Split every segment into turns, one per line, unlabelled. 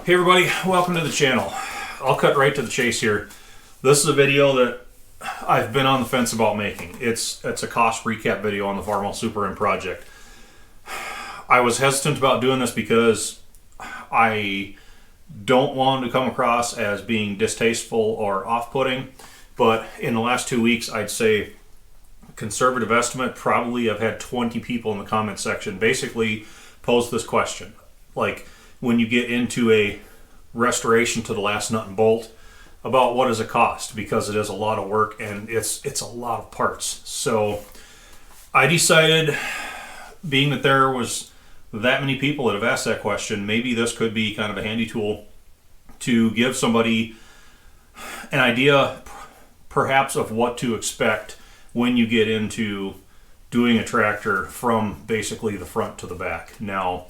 Hey everybody, welcome to the channel. I'll cut right to the chase here. This is a video that I've been on the fence about making. It's a cost recap video on the Farmall Super M project. I was hesitant about doing this because I don't want to come across as being distasteful or off-putting, but in the last 2 weeks, I'd say conservative estimate, probably I've had 20 people in the comment section basically pose this question. Like, when you get into a restoration to the last nut and bolt, about what does it cost, because it is a lot of work and it's a lot of parts. So I decided, being that there was that many people that have asked that question, maybe this could be kind of a handy tool to give somebody an idea perhaps of what to expect when you get into doing a tractor from basically the front to the back. Now,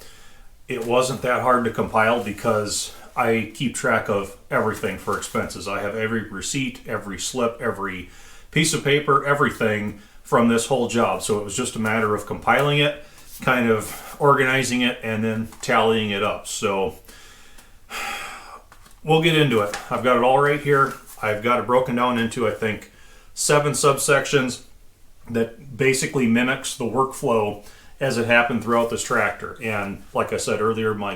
it wasn't that hard to compile because I keep track of everything for expenses. I have every receipt, every slip, every piece of paper, everything from this whole job. So it was just a matter of compiling it, kind of organizing it, and then tallying it up. So we'll get into it. I've got it all right here. I've got it broken down into, I think, 7 subsections that basically mimics the workflow as it happened throughout this tractor. And like I said earlier, my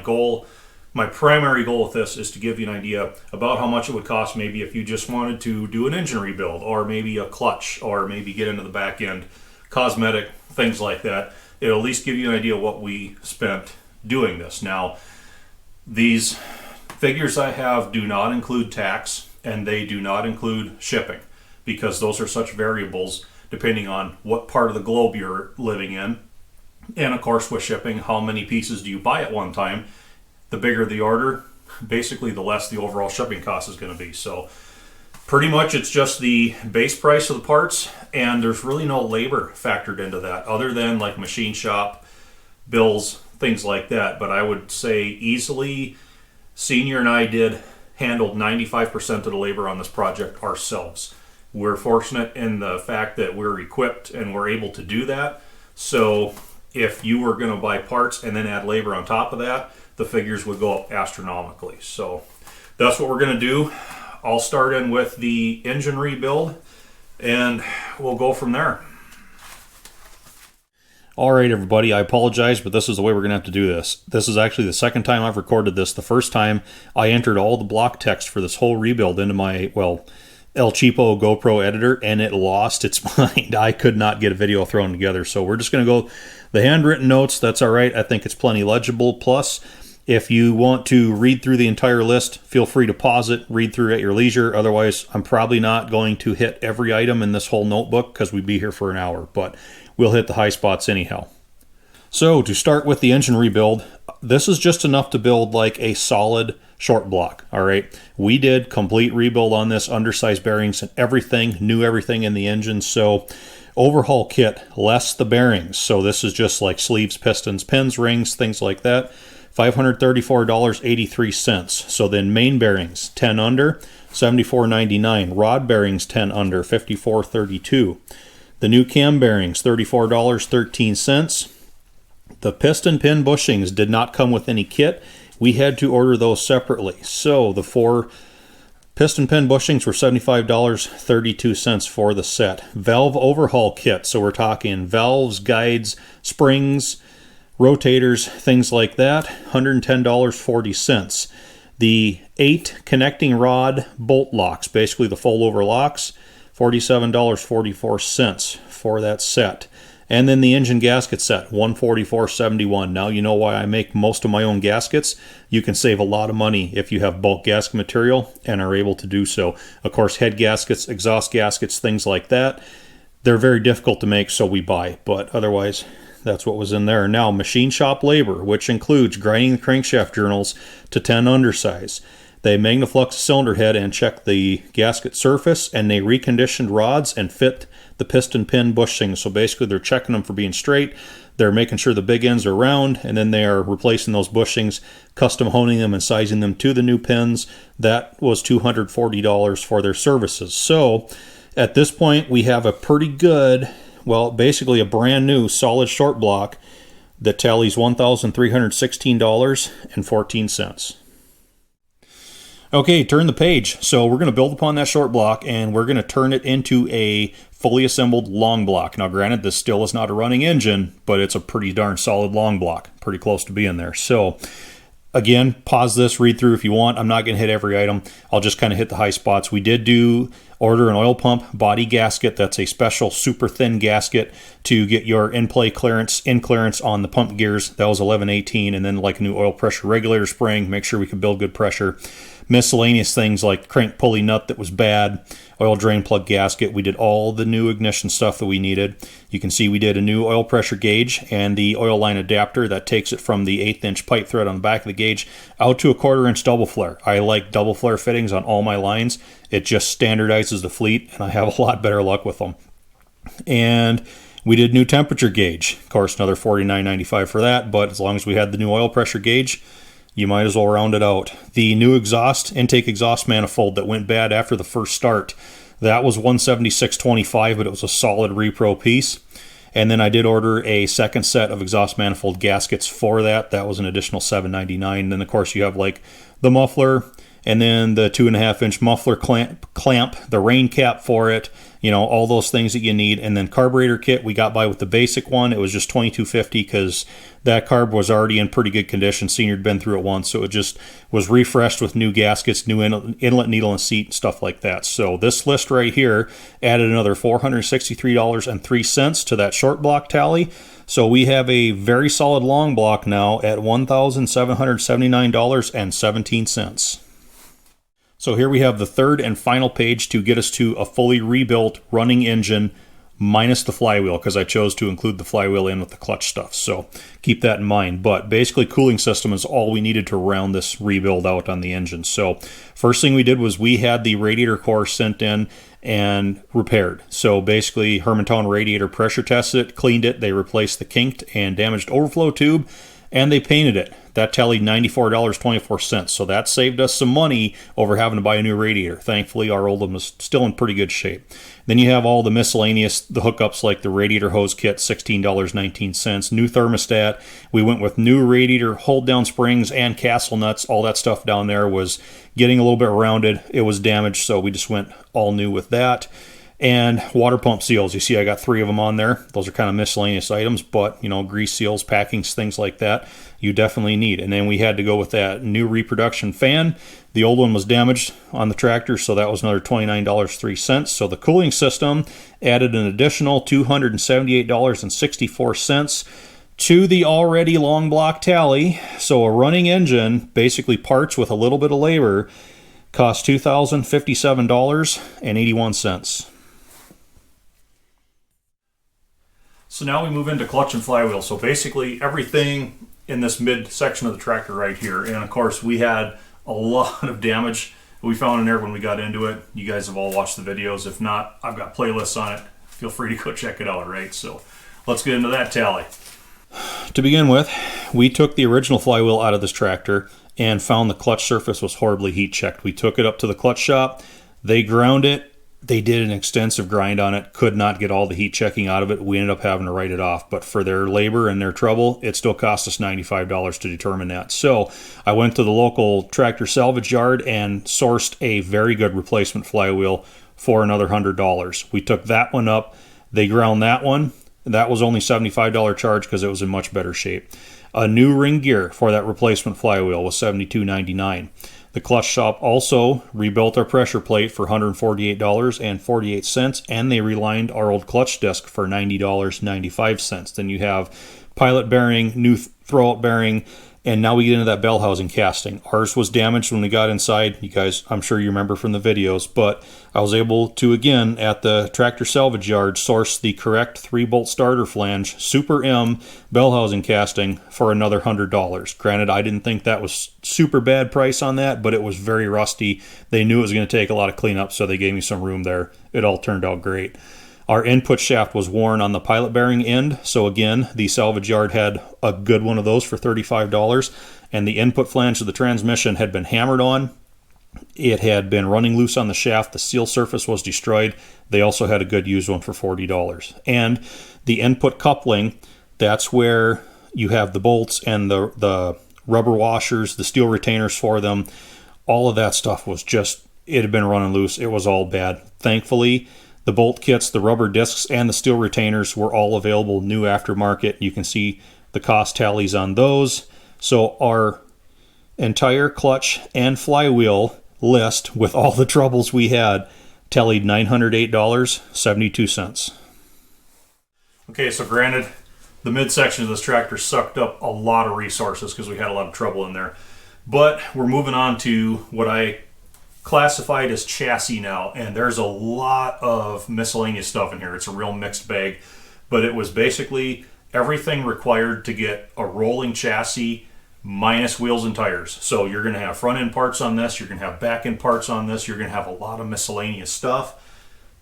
primary goal with this is to give you an idea about how much it would cost maybe if you just wanted to do an engine rebuild, or maybe a clutch, or maybe get into the back end, cosmetic, things like that. It'll at least give you an idea what we spent doing this. Now, these figures I have do not include tax, and they do not include shipping, because those are such variables depending on what part of the globe you're living in. And of course, with shipping, how many pieces do you buy at one time? The bigger the order, basically the less the overall shipping cost is going to be. So pretty much it's just the base price of the parts, and there's really no labor factored into that other than like machine shop bills, things like that. But I would say easily Senior and I handled 95% of the labor on this project ourselves. We're fortunate in the fact that we're equipped and we're able to do that. So if you were going to buy parts and then add labor on top of that, the figures would go up astronomically. So that's what we're going to do. I'll start in with the engine rebuild and we'll go from there. All right, everybody, I apologize, but this is the way we're going to have to do this. This is actually the second time I've recorded this. The first time I entered all the block text for this whole rebuild into my, El Cheapo GoPro editor, and it lost its mind. I could not get a video thrown together. So we're just going to go the handwritten notes. That's all right. I think it's plenty legible. Plus, if you want to read through the entire list, feel free to pause it, read through at your leisure. Otherwise, I'm probably not going to hit every item in this whole notebook because we'd be here for an hour, but we'll hit the high spots anyhow. So to start with the engine rebuild, this is just enough to build like a solid short block. All right, we did complete rebuild on this, undersized bearings and everything, knew everything in the engine. So overhaul kit, less the bearings. So this is just like sleeves, pistons, pins, rings, things like that. $534.83. So then main bearings, 10 under, $74.99. Rod bearings, 10 under, $54.32. The new cam bearings, $34.13. The piston pin bushings did not come with any kit. We had to order those separately. So the 4 piston pin bushings were $75.32 for the set. Valve overhaul kit. So we're talking valves, guides, springs, rotators, things like that. $110.40. The 8 connecting rod bolt locks, basically the fold over locks, $47.44 for that set. And then the engine gasket set, $144.71. Now you know why I make most of my own gaskets. You can save a lot of money if you have bulk gasket material and are able to do so. Of course, head gaskets, exhaust gaskets, things like that, they're very difficult to make, so we buy. But otherwise, that's what was in there. Now, machine shop labor, which includes grinding the crankshaft journals to 10 undersize. They magnaflux the cylinder head and check the gasket surface, and they reconditioned rods and fit the piston pin bushings. So basically they're checking them for being straight, they're making sure the big ends are round, and then they are replacing those bushings, custom honing them and sizing them to the new pins. That was $240 for their services. So at this point we have a pretty good, basically a brand new solid short block that tallies $1,316.14. Okay, turn the page. So we're going to build upon that short block, and we're going to turn it into a fully assembled long block. Now, granted, this still is not a running engine, but it's a pretty darn solid long block, pretty close to being there. So again, pause this, read through if you want. I'm not going to hit every item. I'll just kind of hit the high spots. We did order an oil pump body gasket. That's a special super thin gasket to get your in clearance on the pump gears. That was 1118, and then like a new oil pressure regulator spring. Make sure we can build good pressure. Miscellaneous things like crank pulley nut that was bad, oil drain plug gasket. We did all the new ignition stuff that we needed. You can see we did a new oil pressure gauge and the oil line adapter that takes it from the 1/8 inch pipe thread on the back of the gauge out to a 1/4 inch double flare. I like double flare fittings on all my lines. It just standardizes the fleet, and I have a lot better luck with them. And we did new temperature gauge. Of course, another $49.95 for that, but as long as we had the new oil pressure gauge, you might as well round it out. The new intake exhaust manifold that went bad after the first start, that was $176.25, but it was a solid repro piece. And then I did order a second set of exhaust manifold gaskets for that. That was an additional $7.99. Then, of course, you have like the muffler, and then the 2.5 inch muffler clamp, the rain cap for it, all those things that you need. And then carburetor kit, we got by with the basic one. It was just $22.50 because that carb was already in pretty good condition. Senior had been through it once, so it just was refreshed with new gaskets, new inlet needle and seat, and stuff like that. So this list right here added another $463.03 to that short block tally. So we have a very solid long block now at $1,779.17. So here we have the third and final page to get us to a fully rebuilt running engine minus the flywheel, because I chose to include the flywheel in with the clutch stuff. So keep that in mind. But basically, cooling system is all we needed to round this rebuild out on the engine. So first thing we did was we had the radiator core sent in and repaired. So basically, Hermantown Radiator pressure tested it, cleaned it. They replaced the kinked and damaged overflow tube, and they painted it. That tallied $94.24, so that saved us some money over having to buy a new radiator. Thankfully, our old one was still in pretty good shape. Then you have all the miscellaneous, the hookups like the radiator hose kit, $16.19. New thermostat. We went with new radiator hold-down springs and castle nuts. All that stuff down there was getting a little bit rounded. It was damaged, so we just went all new with that. And water pump seals. You see I got 3 of them on there. Those are kind of miscellaneous items, but grease seals, packings, things like that you definitely need. And then we had to go with that new reproduction fan. The old one was damaged on the tractor, so that was another $29.03. So the cooling system added an additional $278.64 to the already long block tally. So a running engine, basically parts with a little bit of labor, cost $2,057.81. So now we move into clutch and flywheel. So basically everything in this mid section of the tractor right here. And of course we had a lot of damage we found in there when we got into it. You guys have all watched the videos. If not, I've got playlists on it. Feel free to go check it out, right? So let's get into that tally. To begin with, we took the original flywheel out of this tractor and found the clutch surface was horribly heat checked. We took it up to the clutch shop. They ground it. They did an extensive grind on it, could not get all the heat checking out of it. We ended up having to write it off. But for their labor and their trouble, it still cost us $95 to determine that. So I went to the local tractor salvage yard and sourced a very good replacement flywheel for another $100. We took that one up. They ground that one. That was only $75 charge because it was in much better shape. A new ring gear for that replacement flywheel was $72.99. The clutch shop also rebuilt our pressure plate for $148.48, and they relined our old clutch disc for $90.95. Then you have pilot bearing, new throwout bearing, and now we get into that bell housing casting. Ours was damaged when we got inside. You guys, I'm sure you remember from the videos, but I was able to, again, at the tractor salvage yard, source the correct 3-bolt starter flange, Super M bell housing casting for another $100. Granted, I didn't think that was super bad price on that, but it was very rusty. They knew it was going to take a lot of cleanup, so they gave me some room there. It all turned out great. Our input shaft was worn on the pilot bearing end, so again, the salvage yard had a good one of those for $35, and the input flange of the transmission had been hammered on. It had been running loose on the shaft. The seal surface was destroyed. They also had a good used one for $40. And the input coupling, that's where you have the bolts and the rubber washers, the steel retainers for them. all of that stuff was just, it had been running loose. It was all bad. Thankfully, the bolt kits, the rubber discs, and the steel retainers were all available new aftermarket. You can see the cost tallies on those. So our entire clutch and flywheel list with all the troubles we had tallied $908.72. Okay, so granted, the midsection of this tractor sucked up a lot of resources because we had a lot of trouble in there. But we're moving on to what I classified as chassis now, and there's a lot of miscellaneous stuff in here. It's a real mixed bag, but it was basically everything required to get a rolling chassis minus wheels and tires. So you're going to have front end parts on this, you're going to have back end parts on this, you're going to have a lot of miscellaneous stuff.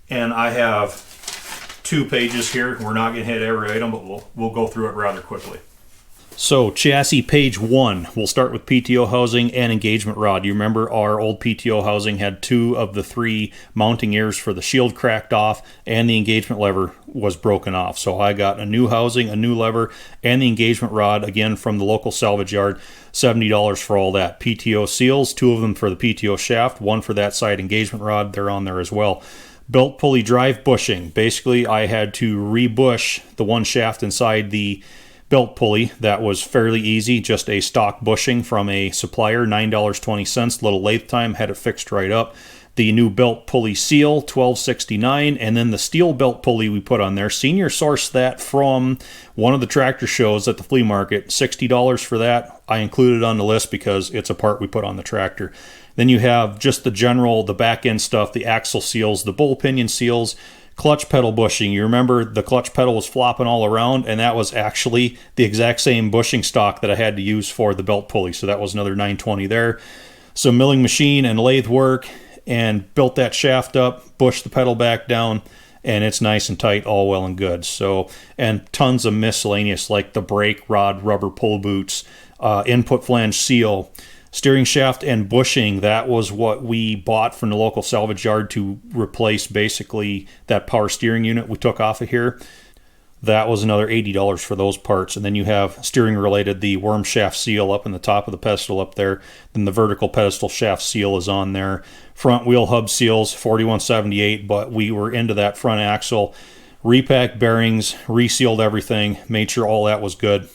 And I have 2 pages here. We're not going to hit every item, but we'll go through it rather quickly. So chassis page 1, we'll start with PTO housing and engagement rod. You remember our old PTO housing had 2 of the 3 mounting ears for the shield cracked off, and the engagement lever was broken off. So I got a new housing, a new lever, and the engagement rod, again from the local salvage yard, $70 for all that. PTO seals, 2 of them for the PTO shaft, 1 for that side engagement rod, they're on there as well. Belt pulley drive bushing. Basically, I had to rebush the one shaft inside the belt pulley. That was fairly easy, just a stock bushing from a supplier, $9.20, little lathe time, had it fixed right up. The new belt pulley seal, $12.69, and then the steel belt pulley we put on there. Senior sourced that from one of the tractor shows at the flea market, $60 for that. I included it on the list because it's a part we put on the tractor. Then you have just the general, the back end stuff, the axle seals, the bull pinion seals, clutch pedal bushing. You remember the clutch pedal was flopping all around, and that was actually the exact same bushing stock that I had to use for the belt pulley. So that was another $9.20 there. So milling machine and lathe work, and built that shaft up, pushed the pedal back down, and it's nice and tight, all well and good. So, and tons of miscellaneous like the brake rod, rubber pull boots, input flange seal, steering shaft and bushing. That was what we bought from the local salvage yard to replace basically that power steering unit we took off of here. That was another $80 for those parts. And then you have steering related, the worm shaft seal up in the top of the pedestal up there. Then the vertical pedestal shaft seal is on there. Front wheel hub seals, $41.78, but we were into that front axle. Repacked bearings, resealed everything, made sure all that was good.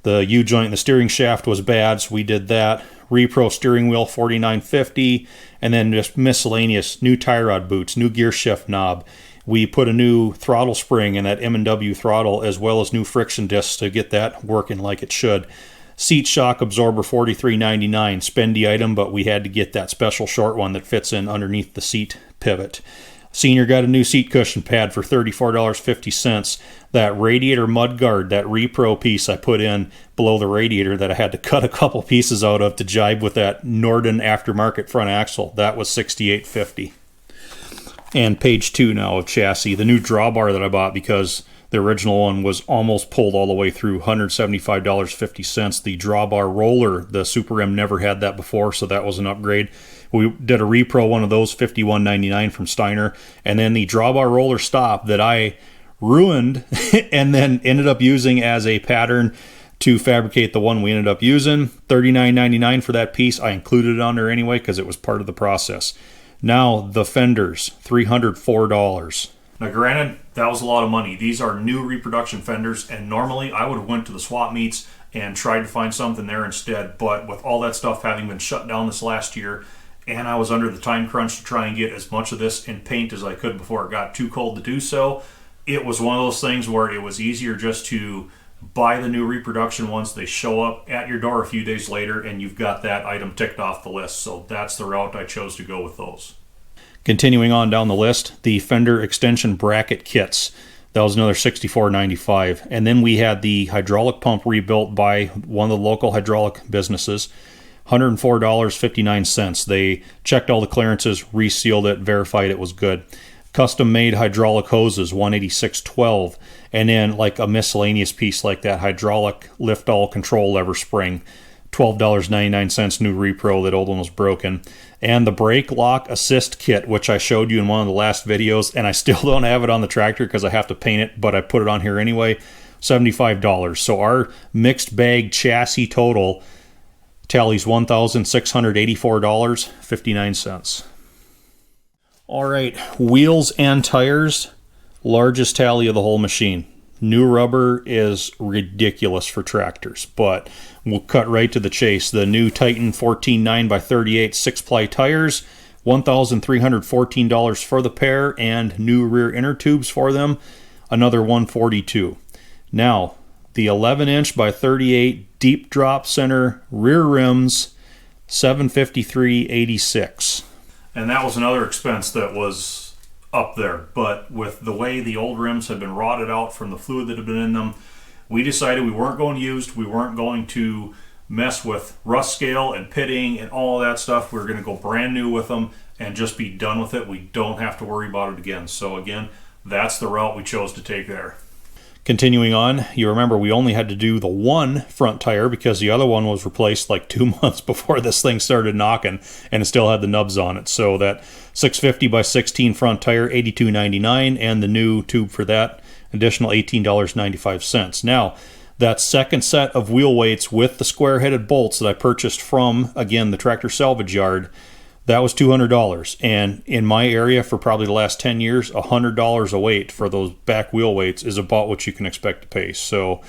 The U-joint in the steering shaft was bad, so we did that. Repro steering wheel, $49.50, and then just miscellaneous, new tie rod boots, new gear shift knob. We put a new throttle spring in that M&W throttle, as well as new friction discs to get that working like it should. Seat shock absorber, $43.99, spendy item, but we had to get that special short one that fits in underneath the seat pivot. Senior got a new seat cushion pad for $34.50. That radiator mud guard, that repro piece I put in below the radiator that I had to cut a couple pieces out of to jibe with that Norden aftermarket front axle, that was $68.50. And page 2 now of chassis, the new drawbar that I bought because the original one was almost pulled all the way through, $175.50. The drawbar roller, the Super M never had that before, so that was an upgrade. We did a repro one of those, $51.99 from Steiner. And then the drawbar roller stop that I ruined and then ended up using as a pattern to fabricate the one we ended up using, $39.99 for that piece. I included it on there anyway because it was part of the process. Now the fenders, $304. Now granted, that was a lot of money. These are new reproduction fenders, and normally I would have went to the swap meets and tried to find something there instead, but with all that stuff having been shut down this last year, and I was under the time crunch to try and get as much of this in paint as I could before it got too cold to do so, it was one of those things where it was easier just to buy the new reproduction ones. They show up at your door a few days later and you've got that item ticked off the list. So that's the route I chose to go with those. Continuing on down the list, the fender extension bracket kits. That was another $64.95. And then we had the hydraulic pump rebuilt by one of the local hydraulic businesses, $104.59. They checked all the clearances, resealed it, verified it was good. Custom made hydraulic hoses, $186.12. And then like a miscellaneous piece like that hydraulic lift all control lever spring, $12.99 new repro. That old one was broken. And the brake lock assist kit, which I showed you in one of the last videos, and I still don't have it on the tractor because I have to paint it, but I put it on here anyway, $75. So our mixed bag chassis total Tallies $1,684.59. All right, wheels and tires, largest tally of the whole machine. New rubber is ridiculous for tractors, but we'll cut right to the chase. The new Titan 14 9x38 6-ply tires, $1,314 for the pair, and new rear inner tubes for them, another $142. Now, the 11-inch by 38 deep drop center rear rims, $753.86. And that was another expense that was up there, but with the way the old rims had been rotted out from the fluid that had been in them, we decided we weren't going used. We weren't going to mess with rust scale and pitting and all of that stuff. We were going to go brand new with them and just be done with it. We don't have to worry about it again. So again, that's the route we chose to take there. Continuing on, you remember we only had to do the one front tire because the other one was replaced like 2 months before this thing started knocking, and it still had the nubs on it. So that 650 by 16 front tire, $82.99, and the new tube for that, additional $18.95. Now, that second set of wheel weights with the square-headed bolts that I purchased from, again, the tractor salvage yard, that was $200. And in my area for probably the last 10 years, $100 a weight for those back wheel weights is about what you can expect to pay. So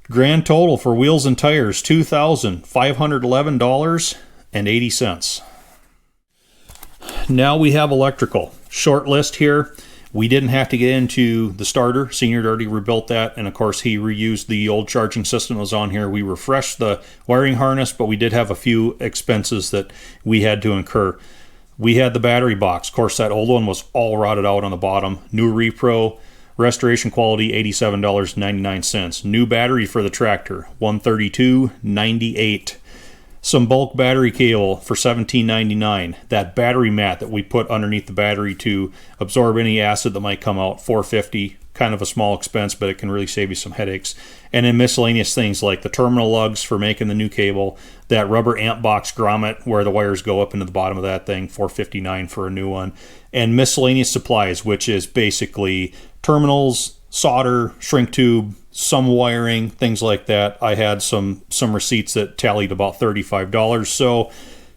grand total for wheels and tires, $2,511.80. Now we have electrical. Short list here. We didn't have to get into the starter. Senior had already rebuilt that, and of course he reused the old charging system that was on here. We refreshed the wiring harness, but we did have a few expenses that we had to incur. We had the battery box. Of course, that old one was all rotted out on the bottom. New repro, restoration quality, $87.99. New battery for the tractor, $132.98. Some bulk battery cable for $17.99. That battery mat that we put underneath the battery to absorb any acid that might come out, $450. Kind of a small expense, but it can really save you some headaches. And then miscellaneous things like the terminal lugs for making the new cable, that rubber amp box grommet where the wires go up into the bottom of that thing, $459 for a new one. And miscellaneous supplies, which is basically terminals, solder, shrink tube, some wiring, things like that. I had some receipts that tallied about $35. So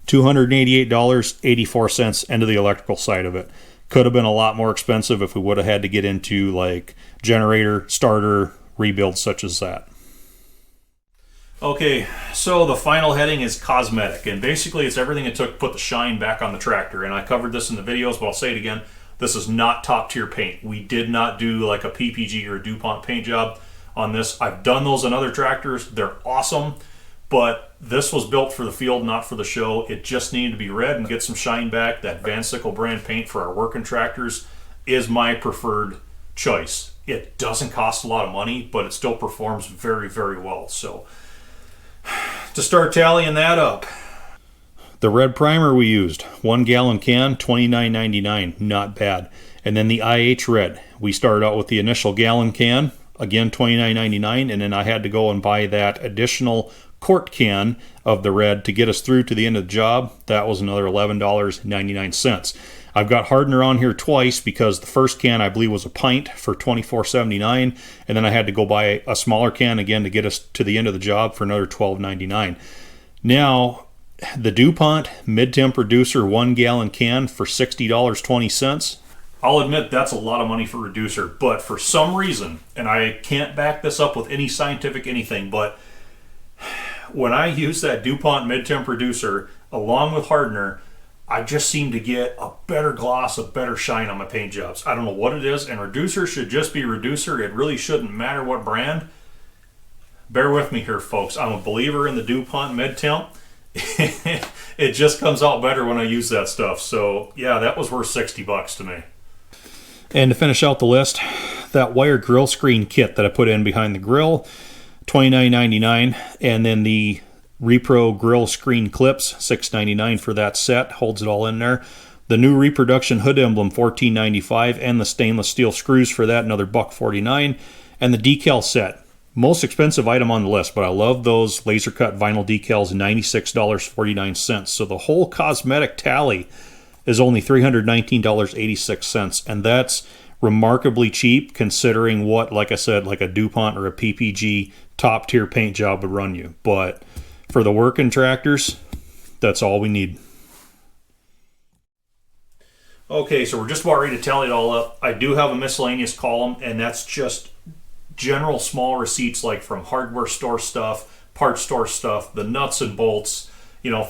$288.84 into the electrical side of it. Could have been a lot more expensive if we would have had to get into like generator, starter, rebuilds such as that. Okay, so the final heading is cosmetic, and basically it's everything it took to put the shine back on the tractor. And I covered this in the videos, but I'll say it again. This is not top tier paint. We did not do like a PPG or a DuPont paint job on this. I've done those on other tractors. They're awesome, but this was built for the field, not for the show. It just needed to be red and get some shine back. That Van Sickle brand paint for our working tractors is my preferred choice. It doesn't cost a lot of money, but it still performs very, very well. So to start tallying that up, the red primer we used, 1 gallon can, $29.99, not bad. And then the IH red, we started out with the initial gallon can, again $29.99, and then I had to go and buy that additional quart can of the red to get us through to the end of the job. That was another $11.99. I've got hardener on here twice because the first can I believe was a pint for $24.79, and then I had to go buy a smaller can again to get us to the end of the job for another $12.99. Now the DuPont mid-temp reducer 1 gallon can for $60.20. I'll admit that's a lot of money for reducer, but for some reason, and I can't back this up with any scientific anything, but when I use that DuPont mid-temp reducer along with hardener, I just seem to get a better gloss, a better shine on my paint jobs. I don't know what it is, and reducer should just be reducer. It really shouldn't matter what brand. Bear with me here, folks. I'm a believer in the DuPont mid-temp. It just comes out better when I use that stuff. So yeah, that was worth $60 to me. And to finish out the list, that wire grill screen kit that I put in behind the grill, $29.99, and then the Repro grill screen clips, $6.99 for that set, holds it all in there. The new reproduction hood emblem, $14.95, and the stainless steel screws for that, another $1.49, and the decal set. Most expensive item on the list, but I love those laser cut vinyl decals, $96.49. So the whole cosmetic tally is only $319.86, and that's remarkably cheap considering what, like I said, like a DuPont or a PPG top tier paint job would run you. But For the working tractors, that's all we need. Okay, so we're just about ready to tally it all up. I do have a miscellaneous column, and that's just general small receipts like from hardware store stuff, parts store stuff, the nuts and bolts,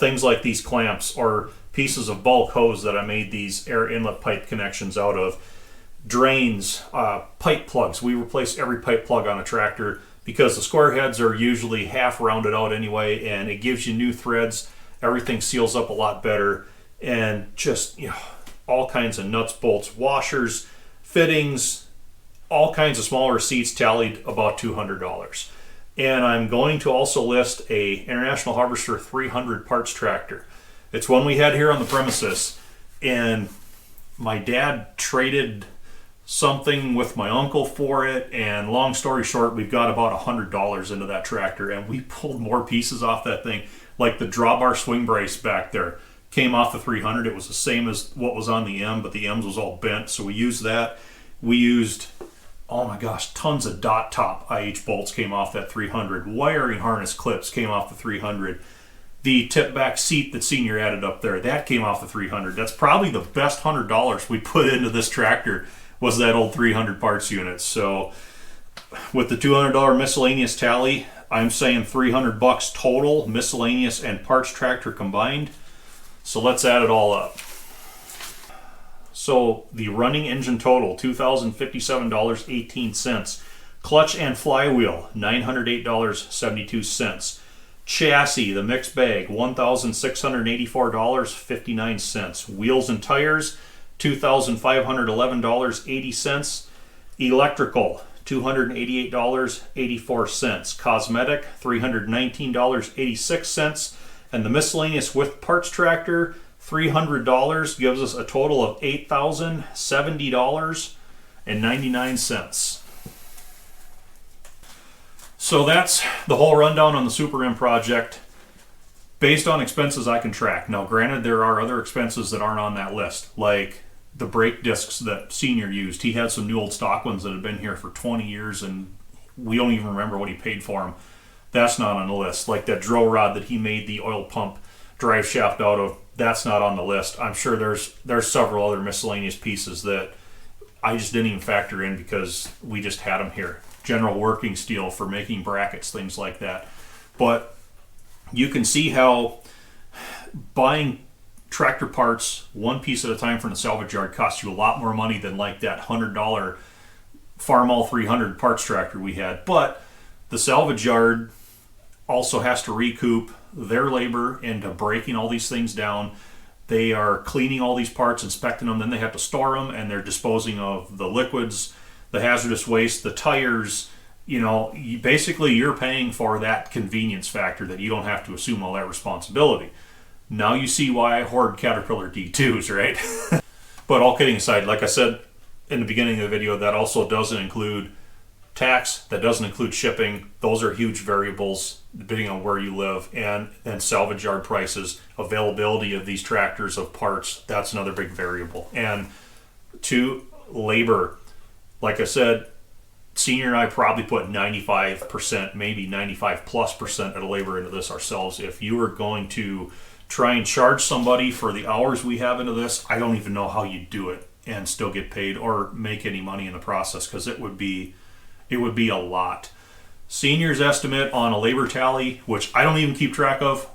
things like these clamps or pieces of bulk hose that I made these air inlet pipe connections out of, drains, pipe plugs. We replace every pipe plug on a tractor because the square heads are usually half rounded out anyway, and it gives you new threads. Everything seals up a lot better, and just, all kinds of nuts, bolts, washers, fittings, all kinds of small receipts tallied about $200. And I'm going to also list a International Harvester 300 parts tractor. It's one we had here on the premises, and my dad traded something with my uncle for it, and long story short, we've got about $100 into that tractor, and we pulled more pieces off that thing. Like the drawbar swing brace back there came off the 300. It was the same as what was on the M, but the M's was all bent, so we used that. We used, oh my gosh, tons of dot top IH bolts came off that 300. Wiring harness clips came off the 300. The tip back seat that Senior added up there, that came off the 300. That's probably the best $100 we put into this tractor, was that old 300 parts unit. So with the $200 miscellaneous tally, I'm saying $300 total, miscellaneous and parts tractor combined. So let's add it all up. So the running engine total, $2,057.18. Clutch and flywheel, $908.72. Chassis, the mixed bag, $1,684.59. Wheels and tires, $2,511.80. Electrical, $288.84. Cosmetic, $319.86. And the miscellaneous with parts tractor, $300, gives us a total of $8,070.99. So that's the whole rundown on the Super M project based on expenses I can track. Now, granted, there are other expenses that aren't on that list, like the brake discs that Senior used. He had some new old stock ones that had been here for 20 years, and we don't even remember what he paid for them. That's not on the list. Like that drill rod that he made the oil pump drive shaft out of, that's not on the list. I'm sure there's several other miscellaneous pieces that I just didn't even factor in because we just had them here. General working steel for making brackets, things like that. But you can see how buying tractor parts one piece at a time from the salvage yard costs you a lot more money than like that $100 Farmall 300 parts tractor we had. But the salvage yard also has to recoup their labor into breaking all these things down. They are cleaning all these parts, inspecting them, then they have to store them, and they're disposing of the liquids, the hazardous waste, the tires. Basically you're paying for that convenience factor that you don't have to assume all that responsibility. Now you see why I hoard Caterpillar D2s, right? But all kidding aside, like I said in the beginning of the video, that also doesn't include tax, that doesn't include shipping. Those are huge variables depending on where you live, and salvage yard prices, availability of these tractors, of parts, that's another big variable. And to labor, like I said, Senior and I probably put 95%, maybe 95+% of the labor into this ourselves. If you were going to try and charge somebody for the hours we have into this, I don't even know how you do it and still get paid or make any money in the process, because it would be a lot. Senior's estimate on a labor tally, which I don't even keep track of,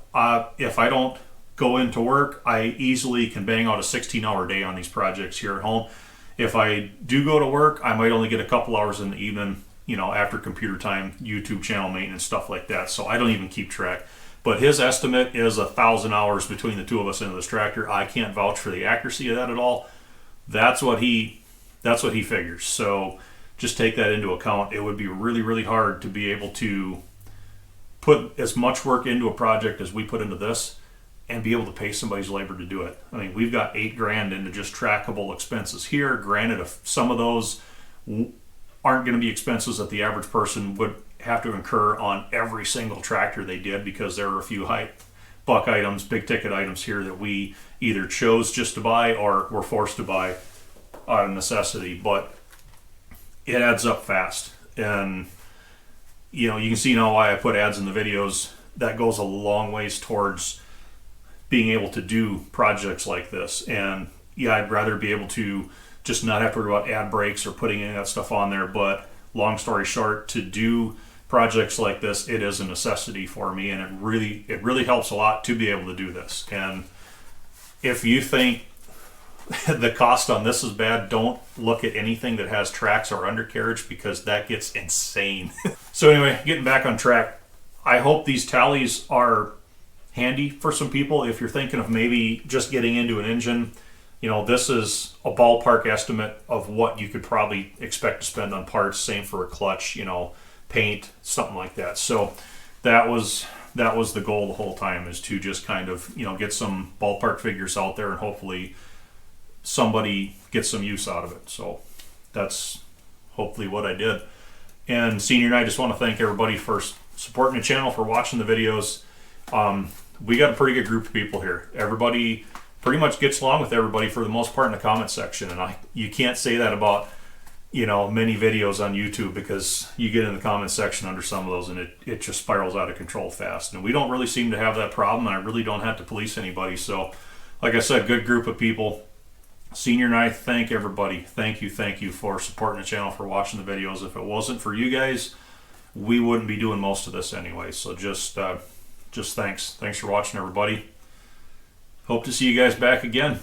if I don't go into work, I easily can bang out a 16-hour day on these projects here at home. If I do go to work, I might only get a couple hours in the evening, after computer time, YouTube channel maintenance, stuff like that. So I don't even keep track. But his estimate is 1,000 hours between the two of us into this tractor. I can't vouch for the accuracy of that at all. That's what he figures. So just take that into account. It would be really, really hard to be able to put as much work into a project as we put into this and be able to pay somebody's labor to do it. I mean, we've got $8,000 into just trackable expenses here. Granted, if some of those aren't going to be expenses that the average person would have to incur on every single tractor they did, because there are a few buck items, big ticket items here that we either chose just to buy or were forced to buy out of necessity. But it adds up fast. And you can see now why I put ads in the videos that goes a long ways towards being able to do projects like this. And yeah, I'd rather be able to just not have to worry about ad breaks or putting any of that stuff on there. But long story short, to do projects like this, it is a necessity for me, and it really helps a lot to be able to do this. And if you think the cost on this is bad, don't look at anything that has tracks or undercarriage, because that gets insane. So anyway, getting back on track, I hope these tallies are handy for some people. If you're thinking of maybe just getting into an engine, this is a ballpark estimate of what you could probably expect to spend on parts. Same for a clutch, paint, something like that. So that was the goal the whole time, is to just kind of get some ballpark figures out there, and hopefully somebody gets some use out of it. So that's hopefully what I did. And Senior and I just want to thank everybody for supporting the channel, for watching the videos. We got a pretty good group of people here. Everybody pretty much gets along with everybody for the most part in the comment section, and you can't say that about many videos on YouTube, because you get in the comment section under some of those and it just spirals out of control fast. And we don't really seem to have that problem, and I really don't have to police anybody. So like I said, good group of people. Senior and I thank everybody. Thank you for supporting the channel, for watching the videos. If it wasn't for you guys, we wouldn't be doing most of this anyway. So just thanks for watching, everybody. Hope to see you guys back again.